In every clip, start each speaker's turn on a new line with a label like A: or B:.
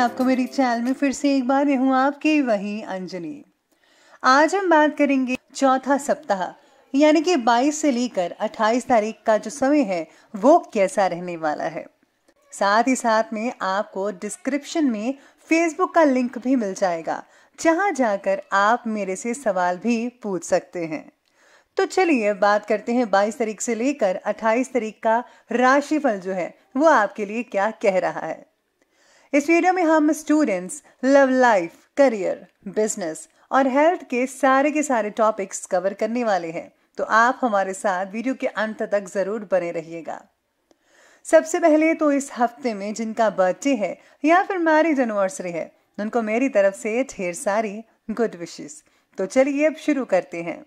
A: आपको मेरी चैनल में फिर से एक बार। मैं हूँ आपकी वही अंजनी। आज हम बात करेंगे चौथा सप्ताह यानी कि 22 से लेकर 28 तारीख का जो समय है वो कैसा रहने वाला है। साथ ही साथ में आपको डिस्क्रिप्शन में फेसबुक का लिंक भी मिल जाएगा, जहां जाकर आप मेरे से सवाल भी पूछ सकते हैं। तो चलिए बात करते हैं 22 तारीख से लेकर 28 तारीख का राशिफल जो है वो आपके लिए क्या कह रहा है। इस वीडियो में हम students, love life, career, business और हेल्थ के सारे टॉपिक्स कवर करने वाले हैं, तो आप हमारे साथ वीडियो के अंत तक जरूर बने रहिएगा। सबसे पहले तो इस हफ्ते में जिनका बर्थडे है या फिर मैरिज एनिवर्सरी है, उनको मेरी तरफ से ढेर सारी गुड विशेस। तो चलिए अब शुरू करते हैं।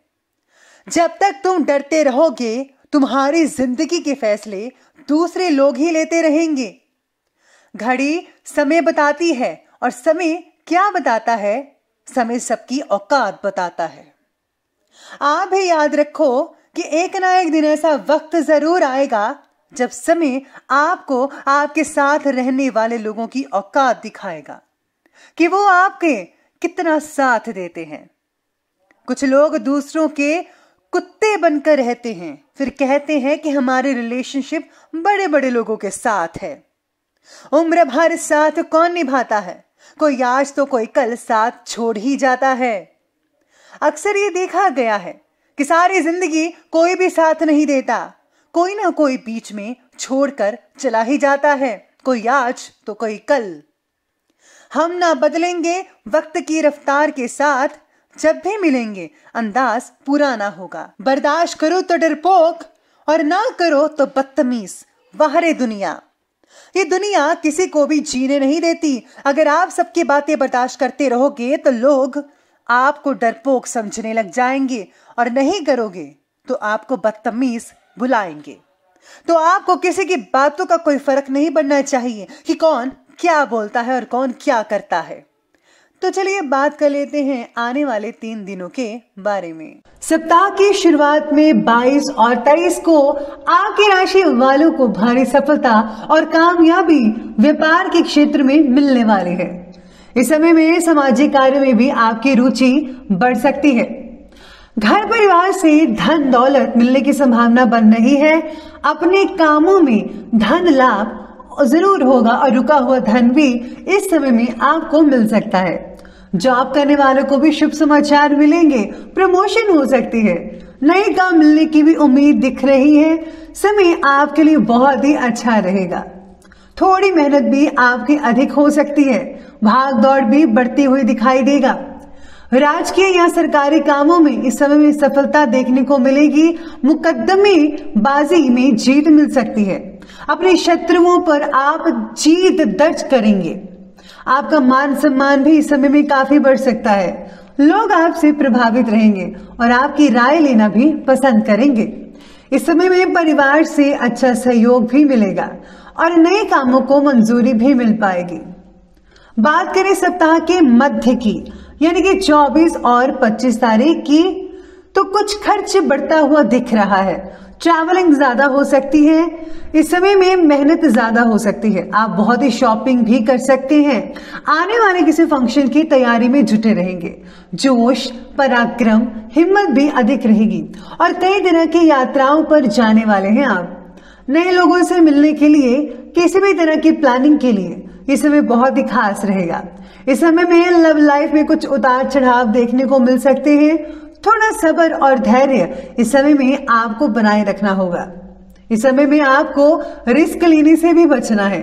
A: जब तक तुम डरते रहोगे, तुम्हारी जिंदगी के फैसले दूसरे लोग ही लेते रहेंगे। घड़ी समय बताती है और समय क्या बताता है? समय सबकी औकात बताता है। आप भी याद रखो कि एक ना एक दिन ऐसा वक्त जरूर आएगा जब समय आपको आपके साथ रहने वाले लोगों की औकात दिखाएगा कि वो आपके कितना साथ देते हैं। कुछ लोग दूसरों के कुत्ते बनकर रहते हैं, फिर कहते हैं कि हमारे रिलेशनशिप बड़े बड़े लोगों के साथ है। उम्र भर साथ कौन निभाता है? कोई आज तो कोई कल साथ छोड़ ही जाता है। अक्सर ये देखा गया है कि सारी जिंदगी कोई भी साथ नहीं देता, कोई ना कोई बीच में छोड़कर चला ही जाता है, कोई आज तो कोई कल। हम ना बदलेंगे वक्त की रफ्तार के साथ, जब भी मिलेंगे अंदाज पुराना होगा। बर्दाश्त करो तो डरपोक और ना करो तो बदतमीज। बाहर दुनिया, ये दुनिया किसी को भी जीने नहीं देती। अगर आप सबकी बातें बर्दाश्त करते रहोगे तो लोग आपको डरपोक समझने लग जाएंगे, और नहीं करोगे तो आपको बदतमीज बुलाएंगे। तो आपको किसी की बातों का कोई फर्क नहीं पड़ना चाहिए कि कौन क्या बोलता है और कौन क्या करता है। तो चलिए बात कर लेते हैं आने वाले 3 दिनों के बारे में। सप्ताह की शुरुआत में 22 और 23 को आपकी राशि वालों को भारी सफलता और कामयाबी व्यापार के क्षेत्र में मिलने वाले है। इस समय में सामाजिक कार्य में भी आपकी रुचि बढ़ सकती है। घर परिवार से धन दौलत मिलने की संभावना बन रही है। अपने कामों में धन लाभ जरूर होगा और रुका हुआ धन भी इस समय में आपको मिल सकता है। जॉब करने वालों को भी शुभ समाचार मिलेंगे, प्रमोशन हो सकती है, नए काम मिलने की भी उम्मीद दिख रही है। समय आपके लिए बहुत ही अच्छा रहेगा। थोड़ी मेहनत भी आपकी अधिक हो सकती है, भाग दौड़ भी बढ़ती हुई दिखाई देगा। राजकीय या सरकारी कामों में इस समय में सफलता देखने को मिलेगी। मुकदमे बाजी में जीत मिल सकती है। अपने शत्रुओं पर आप जीत दर्ज करेंगे। आपका मान सम्मान भी इस समय में काफी बढ़ सकता है। लोग आपसे प्रभावित रहेंगे और आपकी राय लेना भी पसंद करेंगे। इस समय में परिवार से अच्छा सहयोग भी मिलेगा और नए कामों को मंजूरी भी मिल पाएगी। बात करें सप्ताह के मध्य की यानी कि 24 और 25 तारीख की, तो कुछ खर्च बढ़ता हुआ दिख रहा है। ट्रैवलिंग ज्यादा हो सकती है। इस समय में मेहनत ज्यादा हो सकती है। आप बहुत ही शॉपिंग भी कर सकते हैं। आने वाले किसी फंक्शन की तैयारी में जुटे रहेंगे। जोश, पराक्रम, हिम्मत भी अधिक रहेगी और कई तरह की यात्राओं पर जाने वाले हैं आप। नए लोगों से मिलने के लिए, किसी भी तरह की प्लानिंग के लिए इस समय बहुत ही खास रहेगा। इस समय में लव लाइफ में कुछ उतार चढ़ाव देखने को मिल सकते हैं। थोड़ा सब्र और धैर्य इस समय में आपको बनाए रखना होगा। इस समय में आपको रिस्क लेने से भी बचना है।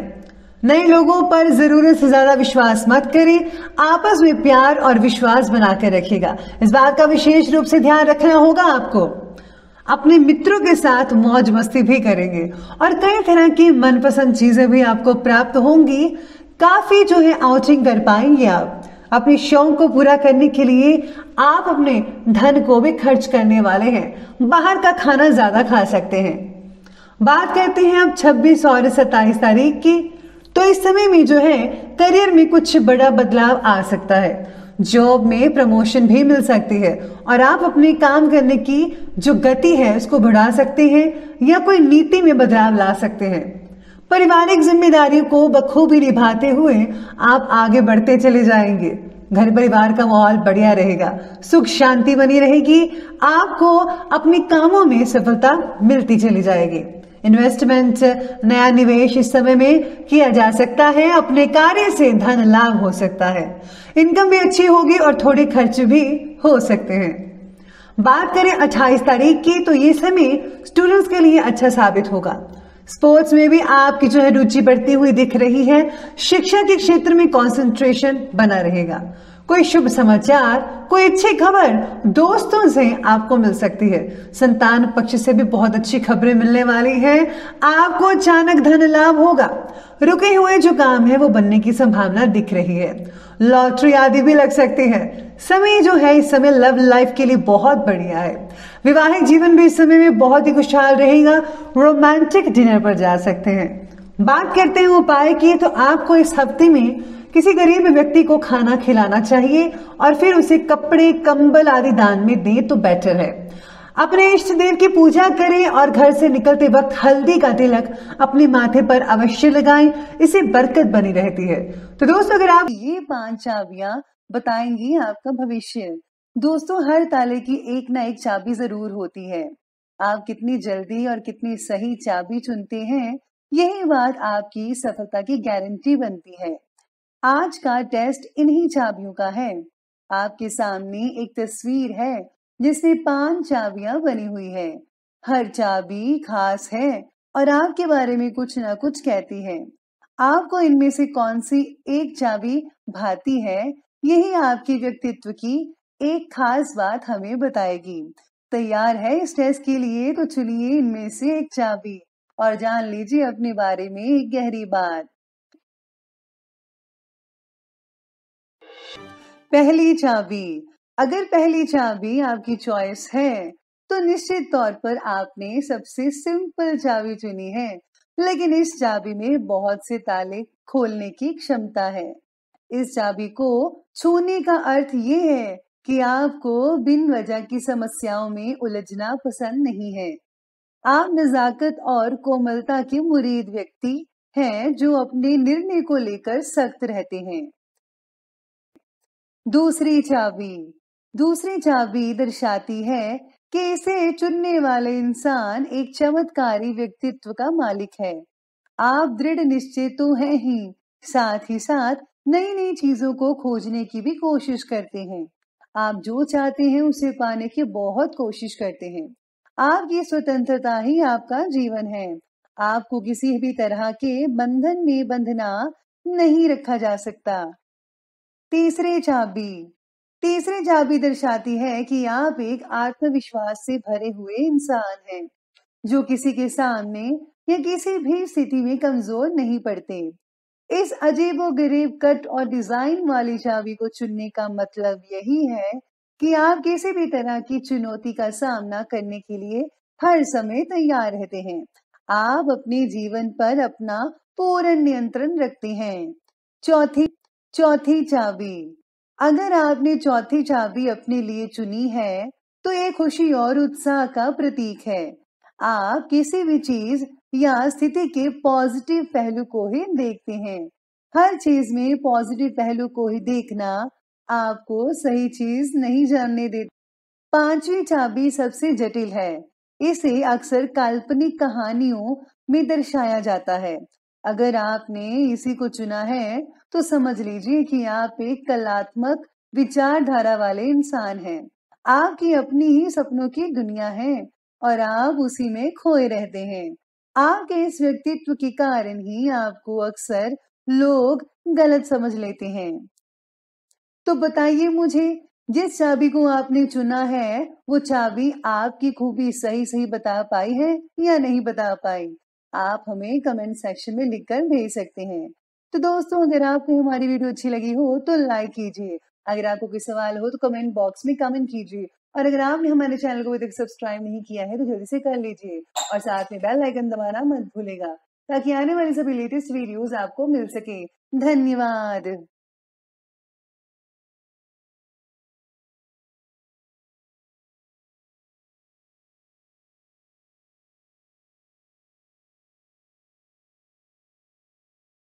A: नए लोगों पर जरूरत से ज्यादा विश्वास मत करें। आपस में प्यार और विश्वास बनाकर रखिएगा। इस बात का विशेष रूप से ध्यान रखना होगा आपको। अपने मित्रों के साथ मौज मस्ती भी करेंगे और कई तरह की मनपसंद चीजें भी आपको प्राप्त होंगी। काफी जो है आउटिंग कर पाएंगे आप। अपने शौक को पूरा करने के लिए आप अपने धन को भी खर्च करने वाले हैं। बाहर का खाना ज्यादा खा सकते हैं। बात करते हैं अब 26 और 27 तारीख की, तो इस समय में जो है करियर में कुछ बड़ा बदलाव आ सकता है। जॉब में प्रमोशन भी मिल सकती है और आप अपने काम करने की जो गति है उसको बढ़ा सकते हैं या कोई नीति में बदलाव ला सकते हैं। पारिवारिक जिम्मेदारियों को बखूबी निभाते हुए आप आगे बढ़ते चले जाएंगे। घर परिवार का माहौल बढ़िया रहेगा, सुख शांति बनी रहेगी, आपको अपने कामों में सफलता मिलती चली जाएगी। इन्वेस्टमेंट, नया निवेश इस समय में किया जा सकता है। अपने कार्य से धन लाभ हो सकता है, इनकम भी अच्छी होगी और थोड़े खर्च भी हो सकते हैं। बात करें 28 तारीख की, तो ये समय स्टूडेंट्स के लिए अच्छा साबित होगा। स्पोर्ट्स में भी आपकी जो है रुचि बढ़ती हुई दिख रही है। शिक्षा के क्षेत्र में कंसंट्रेशन बना रहेगा। कोई शुभ समाचार, कोई अच्छी खबर दोस्तों से आपको मिल सकती है। संतान पक्ष से भी बहुत अच्छी खबरें मिलने वाली हैं। आपको अचानक धन लाभ होगा। रुके हुए जो काम है वो बनने की संभावना दिख रही है। लॉटरी आदि भी लग सकती है। समय जो है इस समय लव लाइफ के लिए बहुत बढ़िया है। विवाहिक जीवन भी इस समय में बहुत ही खुशहाल रहेगा। रोमांटिक डिनर पर जा सकते हैं। बात करते हैं उपाय की, तो आपको इस हफ्ते में किसी गरीब व्यक्ति को खाना खिलाना चाहिए और फिर उसे कपड़े, कंबल आदि दान में दें तो बेटर है। अपने इष्ट देव की पूजा करें और घर से निकलते वक्त हल्दी का तिलक अपने माथे पर अवश्य लगाएं, इससे बरकत बनी रहती है। तो दोस्तों, अगर आप ये 5 चाबियां बताएंगी आपका भविष्य। दोस्तों, हर ताले की एक ना एक चाबी जरूर होती है। आप कितनी जल्दी और कितनी सही चाबी चुनते हैं, यही बात आपकी सफलता की गारंटी बनती है। आज का टेस्ट इन्हीं चाबियों का है। आपके सामने एक तस्वीर है जिसमें 5 चाबियां बनी हुई है। हर चाबी खास है और आपके बारे में कुछ ना कुछ कहती है। आपको इनमें से कौन सी एक चाबी भाती है, यही आपके व्यक्तित्व की एक खास बात हमें बताएगी। तैयार है इस टेस्ट के लिए? तो चलिए इनमें से एक चाबी और जान लीजिए अपने बारे में एक गहरी बात। पहली चाबी। अगर पहली चाबी आपकी चॉइस है तो निश्चित तौर पर आपने सबसे सिंपल चाबी चुनी है, लेकिन इस चाबी में बहुत से ताले खोलने की क्षमता है। इस चाबी को छूने का अर्थ ये है कि आपको बिन वजह की समस्याओं में उलझना पसंद नहीं है। आप नजाकत और कोमलता के मुरीद व्यक्ति हैं जो अपने निर्णय को लेकर सख्त रहते हैं। दूसरी चाबी दर्शाती है कि इसे चुनने वाले इंसान एक चमत्कारी व्यक्तित्व का मालिक है। आप दृढ़ निश्चय तो हैं ही, साथ ही साथ नई नई चीजों को खोजने की भी कोशिश करते हैं। आप जो चाहते हैं उसे पाने की बहुत कोशिश करते हैं। आपकी स्वतंत्रता ही आपका जीवन है। आपको किसी भी तरह के बंधन में बंधना नहीं रखा जा सकता। तीसरी चाबी दर्शाती है कि आप एक आत्मविश्वास से भरे हुए इंसान हैं, जो किसी के सामने या किसी भी स्थिति में कमजोर नहीं पड़ते। इस अजीबोगरीब कट और डिजाइन वाली चाबी को चुनने का मतलब यही है कि आप किसी भी तरह की चुनौती का सामना करने के लिए हर समय तैयार रहते हैं। आप अपने जीवन पर अपना पूर्ण नियंत्रण रखते हैं। चौथी चाबी। अगर आपने चौथी चाबी अपने लिए चुनी है तो ये खुशी और उत्साह का प्रतीक है। आप किसी भी चीज या स्थिति के पॉजिटिव पहलू को ही देखते हैं। हर चीज में पॉजिटिव पहलू को ही देखना आपको सही चीज नहीं जानने देता। पांचवी चाबी सबसे जटिल है। इसे अक्सर काल्पनिक कहानियों में दर्शाया जाता है। अगर आपने इसी को चुना है तो समझ लीजिए कि आप एक कलात्मक विचारधारा वाले इंसान हैं। आपकी अपनी ही सपनों की दुनिया है और आप उसी में खोए रहते हैं। आपके इस व्यक्तित्व के कारण ही आपको अक्सर लोग गलत समझ लेते हैं। तो बताइए मुझे, जिस चाबी को आपने चुना है वो चाबी आपकी खूबी सही सही बता पाई है या नहीं बता पाई? आप हमें कमेंट सेक्शन में लिखकर भेज सकते हैं। तो दोस्तों, अगर आपको हमारी वीडियो अच्छी लगी हो तो लाइक कीजिए। अगर आपको कोई सवाल हो तो कमेंट बॉक्स में कमेंट कीजिए और अगर आपने हमारे चैनल को अभी तक सब्सक्राइब नहीं किया है तो जल्दी से कर लीजिए और साथ में बेल आइकन दबाना मत भूलिएगा ताकि आने वाली सभी लेटेस्ट वीडियोस आपको मिल सके। धन्यवाद।